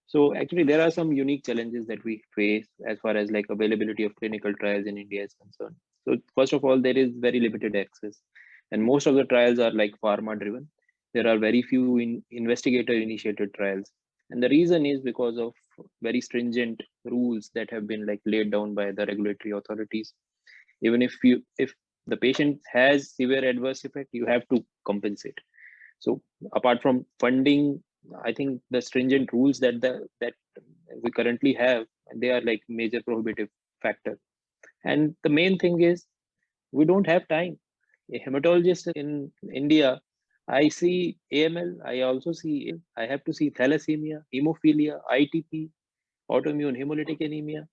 so actually there are some unique challenges that we face as far as like availability of clinical trials in India is concerned. So first of all, there is very limited access, and most of the trials are like pharma driven. There are very few investigator-initiated trials. And the reason is because of very stringent rules that have been like laid down by the regulatory authorities. Even if the patient has severe adverse effect, you have to compensate. So apart from funding I think the stringent rules that we currently have, they are like major prohibitive factor. And the main thing is we don't have time. A hematologist in India, I see AML, I also see, I have to see thalassemia, hemophilia, ITP, autoimmune hemolytic anemia.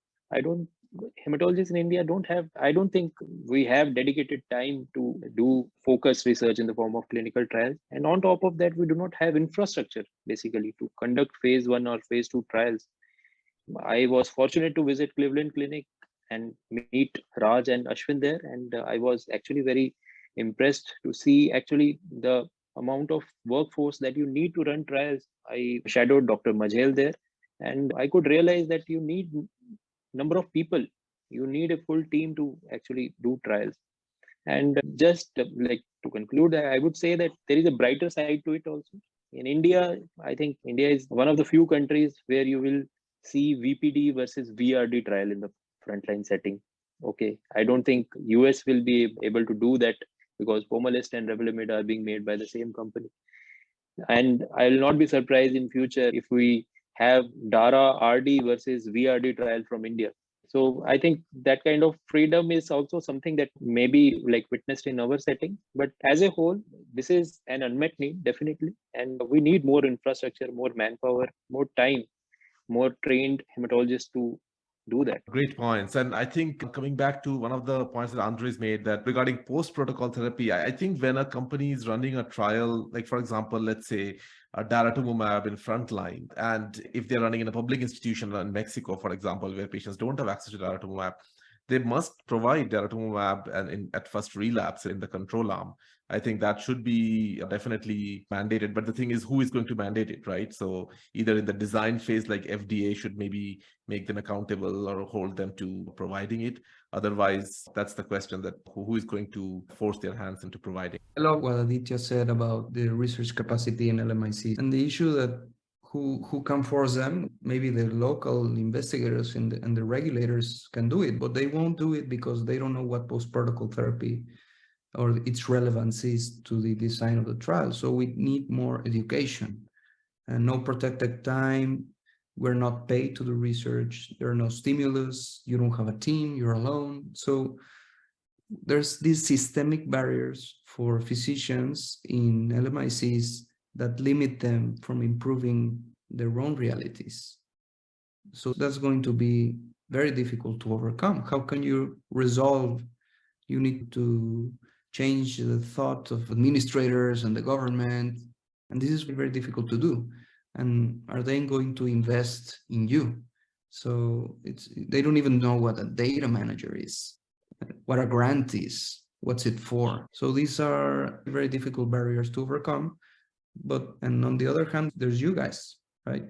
Hematologists in India I don't think we have dedicated time to do focused research in the form of clinical trials. And on top of that, we do not have infrastructure basically to conduct phase 1 or phase 2 trials. I was fortunate to visit Cleveland Clinic and meet Raj and Ashwin there. And I was actually very impressed to see actually the amount of workforce that you need to run trials. I shadowed Dr. Majhel there, and I could realize that you need number of people. You need a full team to actually do trials. And just like to conclude, I would say that there is a brighter side to it also. In India, I think India is one of the few countries where you will see VPD versus VRD trial in the frontline setting. Okay, I don't think US will be able to do that because Pomalyst and Revlimid are being made by the same company. And I will not be surprised in future if we have DARA RD versus VRD trial from India. So I think that kind of freedom is also something that may be like witnessed in our setting. But as a whole, this is an unmet need, definitely. And we need more infrastructure, more manpower, more time, more trained hematologists to do that. Great points. And I think coming back to one of the points that Andres made, that regarding post-protocol therapy, I think when a company is running a trial, like for example, let's say a daratumumab in frontline, and if they're running in a public institution in Mexico, for example, where patients don't have access to daratumumab, they must provide daratumumab and at first relapse in the control arm. I think that should be definitely mandated. But the thing is, who is going to mandate it, right? So either in the design phase, like FDA should maybe make them accountable or hold them to providing it. Otherwise, that's the question, that who is going to force their hands into providing. I love what Aditya said about the research capacity in LMICs and the issue that who can force them. Maybe the local investigators and the regulators can do it, but they won't do it because they don't know what post-protocol therapy or its relevance is to the design of the trial. So we need more education and no protected time. We're not paid to do research. There are no stimulus. You don't have a team. You're alone. So there's these systemic barriers for physicians in LMICs that limit them from improving their own realities. So that's going to be very difficult to overcome. How can you resolve? You need to change the thought of administrators and the government, and this is very difficult to do. And are they going to invest in you? So they don't even know what a data manager is, what a grant is, what's it for. So these are very difficult barriers to overcome. And on the other hand, there's you guys, right?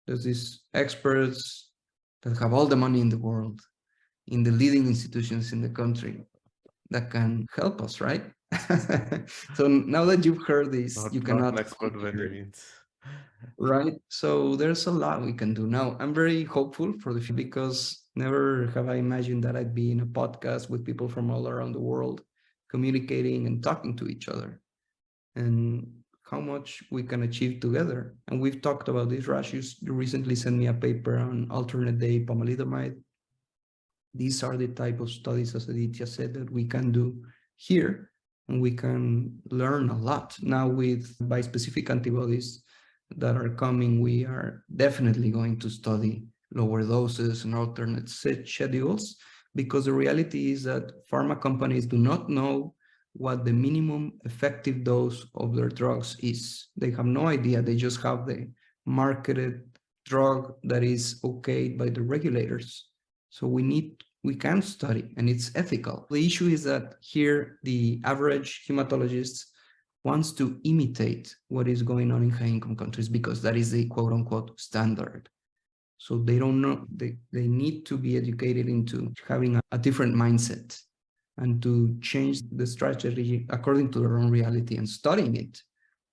There's these experts that have all the money in the world, in the leading institutions in the country, that can help us, right? So now that you've heard this, you cannot. Not an expert by any means. Right. So there's a lot we can do now. I'm very hopeful for the future because never have I imagined that I'd be in a podcast with people from all around the world communicating and talking to each other, and how much we can achieve together. And we've talked about this. Raj, you recently sent me a paper on alternate day pomalidomide. These are the type of studies, as Aditya said, that we can do here, and we can learn a lot. Now with bispecific antibodies that are coming, we are definitely going to study lower doses and alternate schedules, because the reality is that pharma companies do not know what the minimum effective dose of their drugs is. They have no idea. They just have the marketed drug that is okayed by the regulators. So we can study, and it's ethical. The issue is that here the average hematologist wants to imitate what is going on in high-income countries because that is the quote-unquote standard. So they don't know, they need to be educated into having a different mindset and to change the strategy according to their own reality and studying it.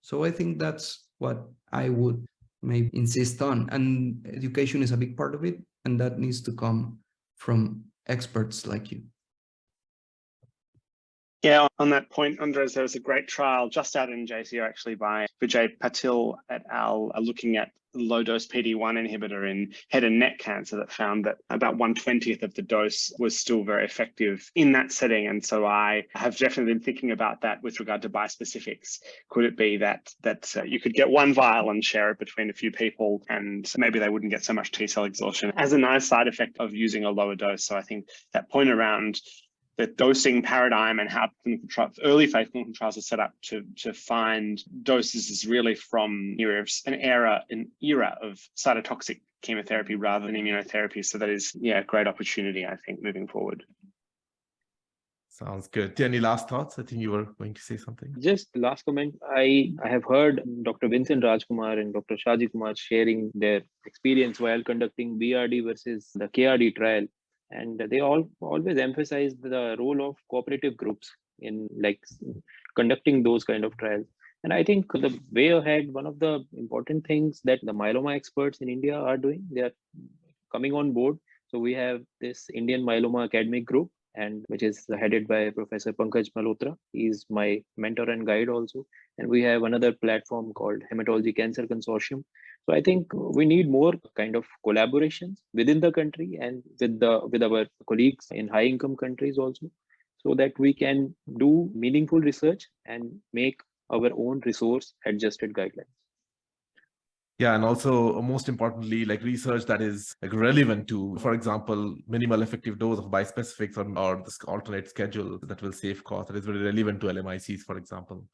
So I think that's what I would maybe insist on. And education is a big part of it, and that needs to come from experts like you. Yeah, on that point, Andres, there was a great trial just out in JCO actually by Vijay Patil et al. Looking at low-dose PD-1 inhibitor in head and neck cancer that found that about 1/20th of the dose was still very effective in that setting. And so I have definitely been thinking about that with regard to bispecifics. Could it be that you could get one vial and share it between a few people, and maybe they wouldn't get so much T-cell exhaustion as a nice side effect of using a lower dose? So I think that point around the dosing paradigm and how clinical trials, early phase clinical trials are set up to find doses is really from an era of cytotoxic chemotherapy rather than immunotherapy. So that is, a great opportunity, I think, moving forward. Sounds good. Any last thoughts? I think you were going to say something. Just last comment. I have heard Dr. Vincent Rajkumar and Dr. Shaji Kumar sharing their experience while conducting BRD versus the KRD trial. And they always emphasize the role of cooperative groups in conducting those kind of trials. And I think the way ahead, one of the important things that the myeloma experts in India are doing, they are coming on board. So we have this Indian Myeloma Academic Group, and which is headed by Professor Pankaj Malhotra. He's my mentor and guide also. And we have another platform called Hematology Cancer Consortium. So I think we need more kind of collaborations within the country and with our colleagues in high income countries also, so that we can do meaningful research and make our own resource adjusted guidelines. Yeah, and also most importantly, research that is relevant to, for example, minimal effective dose of bispecifics or this alternate schedule that will save cost, that is very relevant to LMICs, for example.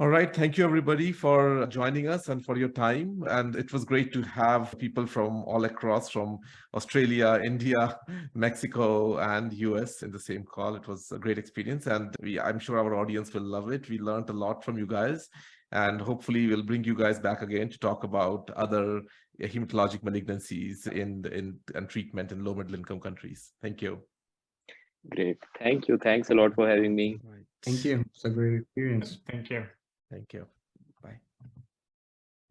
All right. Thank you, everybody, for joining us and for your time. And it was great to have people from all across, from Australia, India, Mexico, and US in the same call. It was a great experience. And I'm sure our audience will love it. We learned a lot from you guys. And hopefully we'll bring you guys back again to talk about other hematologic malignancies and treatment in low middle income countries. Thank you. Great. Thank you. Thanks a lot for having me. Thank you. It's a great experience. Thank you. Thank you.